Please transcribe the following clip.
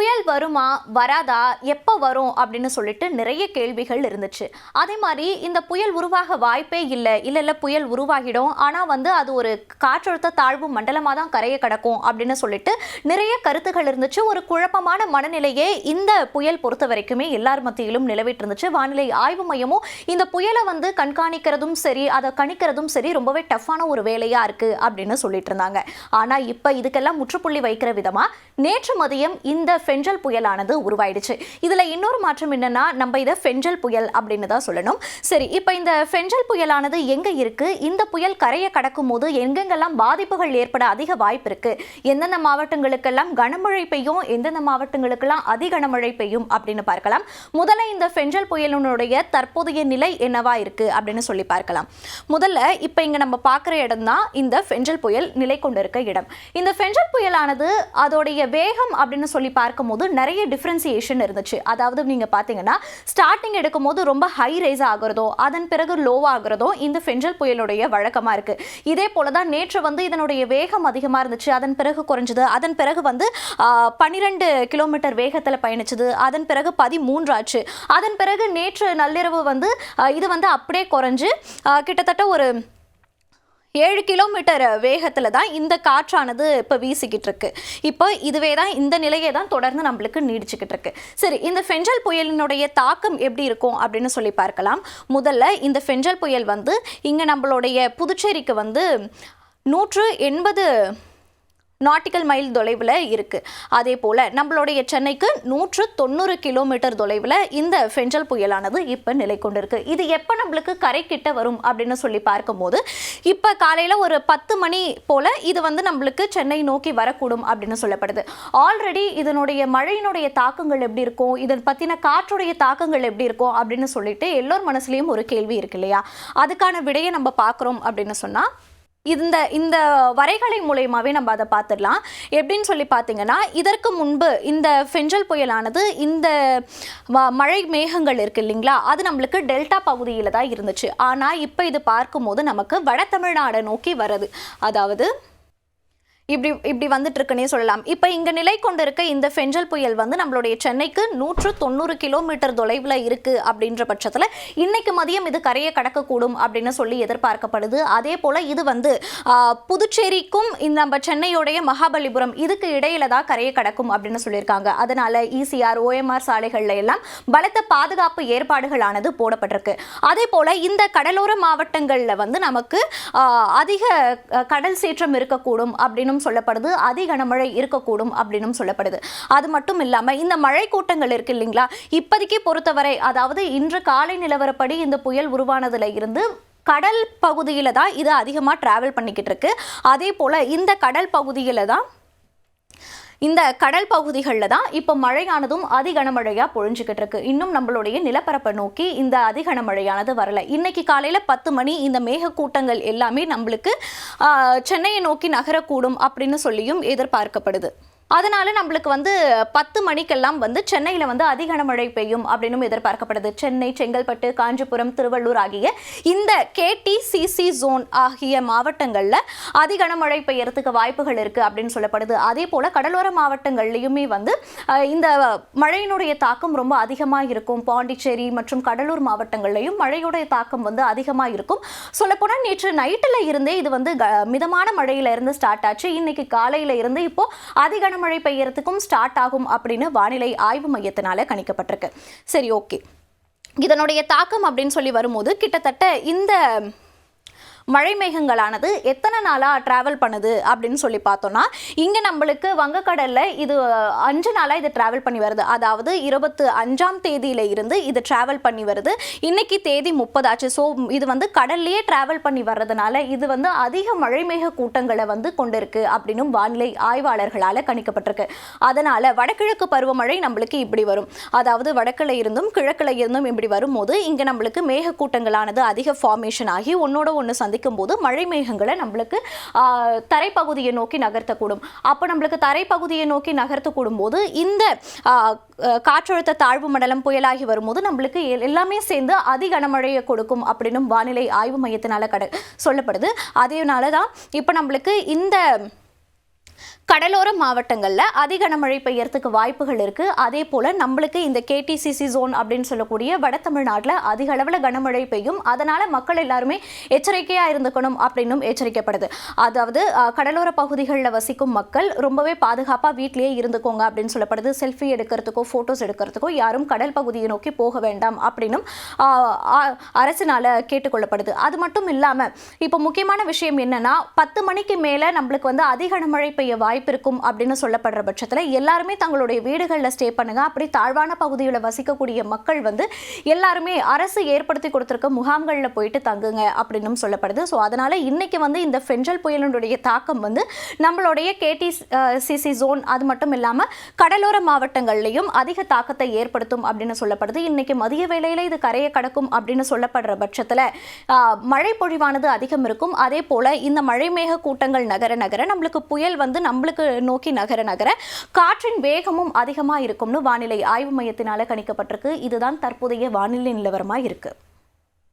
புயல் வருமா வராதா எப்போ வரும் அப்படின்னு சொல்லிட்டு நிறைய கேள்விகள் இருந்துச்சு. அதே மாதிரி இந்த புயல் உருவாக வாய்ப்பே இல்லை புயல் உருவாகிடும், ஆனால் அது ஒரு காற்றழுத்த தாழ்வு மண்டலமாக தான் கரையை கடக்கும் அப்படின்னு சொல்லிட்டு நிறைய கருத்துகள் இருந்துச்சு. ஒரு குழப்பமான மனநிலையே இந்த புயல் பொறுத்த வரைக்குமே எல்லார் மத்தியிலும் நிலவிட்டு இருந்துச்சு. வானிலை ஆய்வு மையமும் இந்த புயலை கண்காணிக்கிறதும் சரி, அதை கணிக்கிறதும் சரி ரொம்பவே டஃப்பான ஒரு வேலையா இருக்கு அப்படின்னு சொல்லிட்டு இருந்தாங்க. ஆனா இப்ப இதுக்கெல்லாம் முற்றுப்புள்ளி வைக்கிற விதமா நேற்று மதியம் இந்த ஃபெஞ்சல் புயலானது உருவாயிடுச்சு. இதுல இன்னொரு மாற்றம் என்னன்னா, நம்ம இதை ஃபெஞ்சல் புயல் அப்படின்னு தான் சொல்லணும். சரி, இப்ப இந்த ஃபெஞ்சல் புயலானது எங்க இருக்கு, இந்த புயல் கரையை கடக்கும் போது எங்கெங்கெல்லாம் பாதிப்புகள் ஏற்பட அதிக வாய்ப்பு இருக்கு, எந்தெந்த மாவட்டங்களுக்கெல்லாம் கனமழை பெய்யும், எந்தெந்த மாவட்டங்களுக்கெல்லாம் அதிகனமழை பெய்யும் அப்படின்னு பார்க்கலாம். முதல்ல இந்த ஃபெஞ்சல் புயலினுடைய தற்போதைய நிலை என்னவா இருக்கு அப்படின்னு சொல்லி பார்க்கலாம். முதல்ல இப்ப இங்க நம்ம பார்க்குற இடம் தான் இந்த ஃபெஞ்சல் புயல் நிலை கொண்டிருக்க இடம். இந்த ஃபெஞ்சல் புயலானது அதோடைய வேகம் அப்படின்னு சொல்லி பார்க்கும்போது நிறைய டிஃபரன்சியேஷன் இருந்துச்சு. அதாவது நீங்க பாத்தீங்கன்னா ஸ்டார்டிங் எடுக்கும் போது ரொம்ப ஹை ரைஸ் ஆகுறதோ, அதன் பிறகு லோவா ஆகுறதோ இந்த ஃபெஞ்சல் புயலுடைய வழக்கமா இருக்கு. இதே போலதான் நேற்று இதனுடைய வேகம் அதிகமா இருந்துச்சு, அதன் பிறகு குறைஞ்சது, அதன் பிறகு 12 கிலோமீட்டர் வேகத்துல பயணிச்சது, அதன் பிறகு 13 ஆச்சு. அதன் பிறகு நேற்று நள்ளிரவு இது அப்படியே குறைஞ்சு கிட்டத்தட்ட ஒரு 7 கிலோமீட்டர் வேகத்துல தான் இந்த காற்றானது இப்போ வீசிக்கிட்டு இருக்கு. இப்போ இதுவே தான், இந்த நிலையை தான் தொடர்ந்து நம்மளுக்கு நீடிச்சுக்கிட்டு இருக்கு. சரி, இந்த ஃபெஞ்சல் புயலினுடைய தாக்கம் எப்படி இருக்கும் அப்படின்னு சொல்லி பார்க்கலாம். முதல்ல இந்த ஃபெஞ்சல் புயல் இங்க நம்மளுடைய புதுச்சேரிக்கு 180 நாட்டிக்கல் மைல் தொலைவில் இருக்குது. அதே போல் நம்மளுடைய சென்னைக்கு 190 கிலோமீட்டர் தொலைவில் இந்த ஃபெஞ்சல் புயலானது இப்போ நிலை கொண்டிருக்கு. இது எப்போ நம்மளுக்கு கரை கிட்ட வரும் அப்படின்னு சொல்லி பார்க்கும்போது இப்போ காலையில் ஒரு 10 மணி போல் இது நம்மளுக்கு சென்னை நோக்கி வரக்கூடும் அப்படின்னு சொல்லப்படுது. ஆல்ரெடி இதனுடைய மழையினுடைய தாக்கங்கள் எப்படி இருக்கும், இதன் பற்றின காற்றுடைய தாக்கங்கள் எப்படி இருக்கும் அப்படின்னு சொல்லிட்டு எல்லோர் மனசுலேயும் ஒரு கேள்வி இருக்கு இல்லையா? அதுக்கான விடையை நம்ம பார்க்குறோம் அப்படின்னு சொன்னால் இந்த வரைகளை மூலயமாவே நம்ம அதை பார்த்துடலாம். எப்படின்னு சொல்லி பார்த்தீங்கன்னா, இதற்கு முன்பு இந்த ஃபெஞ்சல் புயலானது இந்த மழை மேகங்கள் இருக்கு இல்லைங்களா, அது நம்மளுக்கு டெல்டா பகுதியில் தான் இருந்துச்சு. ஆனால் இப்போ இது பார்க்கும்போது நமக்கு வட தமிழ்நாடை நோக்கி வருது. அதாவது இப்படி வந்துட்டு இருக்குன்னே சொல்லலாம். இப்போ இங்கே நிலை கொண்டு இருக்க இந்த ஃபெஞ்சல் புயல் நம்மளுடைய சென்னைக்கு 190 கிலோமீட்டர் தொலைவில் இருக்கு அப்படின்ற பட்சத்தில் இன்னைக்கு மதியம் இது கரையை கடக்கக்கூடும் அப்படின்னு சொல்லி எதிர்பார்க்கப்படுது. அதே போல் இது புதுச்சேரிக்கும் இந்த நம்ம சென்னையோடைய மகாபலிபுரம் இதுக்கு இடையில தான் கரையை கடக்கும் அப்படின்னு சொல்லியிருக்காங்க. அதனால இசிஆர் ஓஎம்ஆர் சாலைகள்ல எல்லாம் பலத்த பாதுகாப்பு ஏற்பாடுகளானது போடப்பட்டிருக்கு. அதே போல இந்த கடலோர மாவட்டங்களில் நமக்கு அதிக கடல் சீற்றம் இருக்கக்கூடும் அப்படின்னு சொல்லப்படுது, அதிக கனமழை இருக்கக்கூடும் அப்படின்னு சொல்லப்படுது. அது மட்டும் இல்லாம இந்த மழை கூட்டங்கள் இருக்கு இல்லைங்களா, இப்போதைக்கு பொறுத்தவரை, அதாவது இன்று காலை நிலவரப்படி இந்த புயல் உருவானதுல இருந்து கடல் பகுதியில தான் இது அதிகமா டிராவல் பண்ணிக்கிட்டு இருக்கு. அதே போல இந்த கடல் பகுதிகளில் தான் இப்போ மழையானதும் அதிகனமழையாக பொழிஞ்சுக்கிட்டு இருக்கு. இன்னும் நம்மளுடைய நிலப்பரப்பை நோக்கி இந்த அதிகனமழையானது வரல. இன்னைக்கு காலையில் 10 மணி இந்த மேகக்கூட்டங்கள் எல்லாமே நம்மளுக்கு சென்னையை நோக்கி நகரக்கூடும் அப்படின்னு சொல்லியும் எதிர்பார்க்கப்படுது. அதனால நம்மளுக்கு 10 மணிக்கெல்லாம் சென்னையில் அதிகனமழை பெய்யும் அப்படின்னு எதிர்பார்க்கப்படுது. சென்னை, செங்கல்பட்டு, காஞ்சிபுரம், திருவள்ளூர் ஆகிய இந்த கேடிசிசி ஜோன் ஆகிய மாவட்டங்களில் அதிகனமழை பெய்யறதுக்கு வாய்ப்புகள் இருக்கு அப்படின்னு சொல்லப்படுது. அதே போல கடலோர மாவட்டங்கள்லையுமே இந்த மழையினுடைய தாக்கம் ரொம்ப அதிகமாக இருக்கும். பாண்டிச்சேரி மற்றும் கடலூர் மாவட்டங்கள்லையும் மழையுடைய தாக்கம் அதிகமாக இருக்கும். சொல்லப்போனால் நேற்று நைட்டில் இருந்தே இது மிதமான மழையில இருந்து ஸ்டார்ட் ஆச்சு. இன்னைக்கு காலையில இருந்து இப்போ அதிகன மழை பெய்யறதுக்கும் ஸ்டார்ட் ஆகும் அப்படின்னு வானிலை ஆய்வு மையத்தினால கணிக்கப்பட்டிருக்கு. சரி, ஓகே. இதனுடைய தாக்கம் அப்படின்னு சொல்லி வரும்போது கிட்டத்தட்ட இந்த மழை மேகங்களானது எத்தனை நாளாக ட்ராவல் பண்ணுது அப்படின்னு சொல்லி பார்த்தோன்னா, இங்கே நம்மளுக்கு வங்கக்கடலில் இது 5 நாளாக இது ட்ராவல் பண்ணி வருது. அதாவது 25ஆம் தேதியில இருந்து இது ட்ராவல் பண்ணி வருது. இன்னைக்கு தேதி 30 ஆச்சு. ஸோ இது கடல்லையே ட்ராவல் பண்ணி வர்றதுனால இது அதிக மழை மேக கூட்டங்களை கொண்டிருக்கு அப்படின்னு வானிலை ஆய்வாளர்களால் கணிக்கப்பட்டிருக்கு. அதனால வடகிழக்கு பருவமழை நம்மளுக்கு இப்படி வரும். அதாவது வடக்கில் இருந்தும் கிழக்கில் இருந்தும் இப்படி வரும்போது இங்கே நம்மளுக்கு மேகக்கூட்டங்களானது அதிக ஃபார்மேஷன் ஆகி ஒன்னோட ஒன்று சந்திக்கும் போது மழை மேகங்களை நம்மளுக்கு தரைப்பகுதியை நோக்கி நகர்த்தக்கூடும். அப்போ நம்மளுக்கு தரைப்பகுதியை நோக்கி நகர்த்தக்கூடும் போது இந்த காற்றழுத்த தாழ்வு மண்டலம் புயலாகி வரும்போது நம்மளுக்கு எல்லாமே சேர்ந்து அதிக கனமழையை கொடுக்கும் அப்படின்னு வானிலை ஆய்வு மையத்தினால சொல்லப்படுது. அதனால தான் இப்போ நம்மளுக்கு இந்த கடலோர மாவட்டங்களில் அதிக கனமழை பெய்யறதுக்கு வாய்ப்புகள் இருக்கு. அதே போல நம்மளுக்கு இந்த கேடிசிசி ஜோன் அப்படின்னு சொல்லக்கூடிய வட தமிழ்நாட்டில் அதிக அளவில் கனமழை பெய்யும். அதனால மக்கள் எல்லாருமே எச்சரிக்கையா இருந்துக்கணும் அப்படின்னும் எச்சரிக்கப்படுது. அதாவது கடலோர பகுதிகளில் வசிக்கும் மக்கள் ரொம்பவே பாதுகாப்பாக வீட்டிலேயே இருந்துக்கோங்க அப்படின்னு சொல்லப்படுது. செல்ஃபி எடுக்கிறதுக்கோ ஃபோட்டோஸ் எடுக்கிறதுக்கோ யாரும் கடல் பகுதியை நோக்கி போக வேண்டாம் அப்படின்னும் அரசினால கேட்டுக்கொள்ளப்படுது. அது மட்டும் இல்லாமல் இப்போ முக்கியமான விஷயம் என்னன்னா 10 மணிக்கு மேலே நம்மளுக்கு வந்து அதிக கனமழை பெய்ய வாய்ப்பு இருக்கும் அப்படின்னு சொல்லப்படுற பட்சத்தில் எல்லாருமே தங்களுடைய வீடுகளில் ஸ்டே பண்ணுங்க. அப்படி தாழ்வான பகுதியில் வசிக்கக்கூடிய மக்கள் வந்து எல்லாருமே அரசு ஏற்படுத்தி கொடுத்திருக்க முகாம்களில் போயிட்டு தங்குங்க அப்படின்னு சொல்லப்படுது. ஸோ அதனால இன்னைக்கு வந்து இந்த ஃபெஞ்சல் புயலினுடைய தாக்கம் வந்து நம்மளுடைய கேடிசிசி ஜோன் அது மட்டும் இல்லாமல் கடலோர மாவட்டங்கள்லையும் அதிக தாக்கத்தை ஏற்படுத்தும் அப்படின்னு சொல்லப்படுது. இன்னைக்கு மதிய வேளையில் இது கரையை கடக்கும் அப்படின்னு சொல்லப்படுற பட்சத்தில் மழை பொழிவானது அதிகம் இருக்கும். அதே போல இந்த மழை மேக கூட்டங்கள் நகர நகர நம்மளுக்கு புயல் வந்து நம்மளுக்கு நோக்கி நகர நகர காற்றின் வேகமும் அதிகமாக இருக்கும்னு வானிலை ஆய்வு மையத்தினால கணிக்கப்பட்டிருக்கு. இதுதான் தற்போதைய வானிலை நிலவரமாக இருக்கு.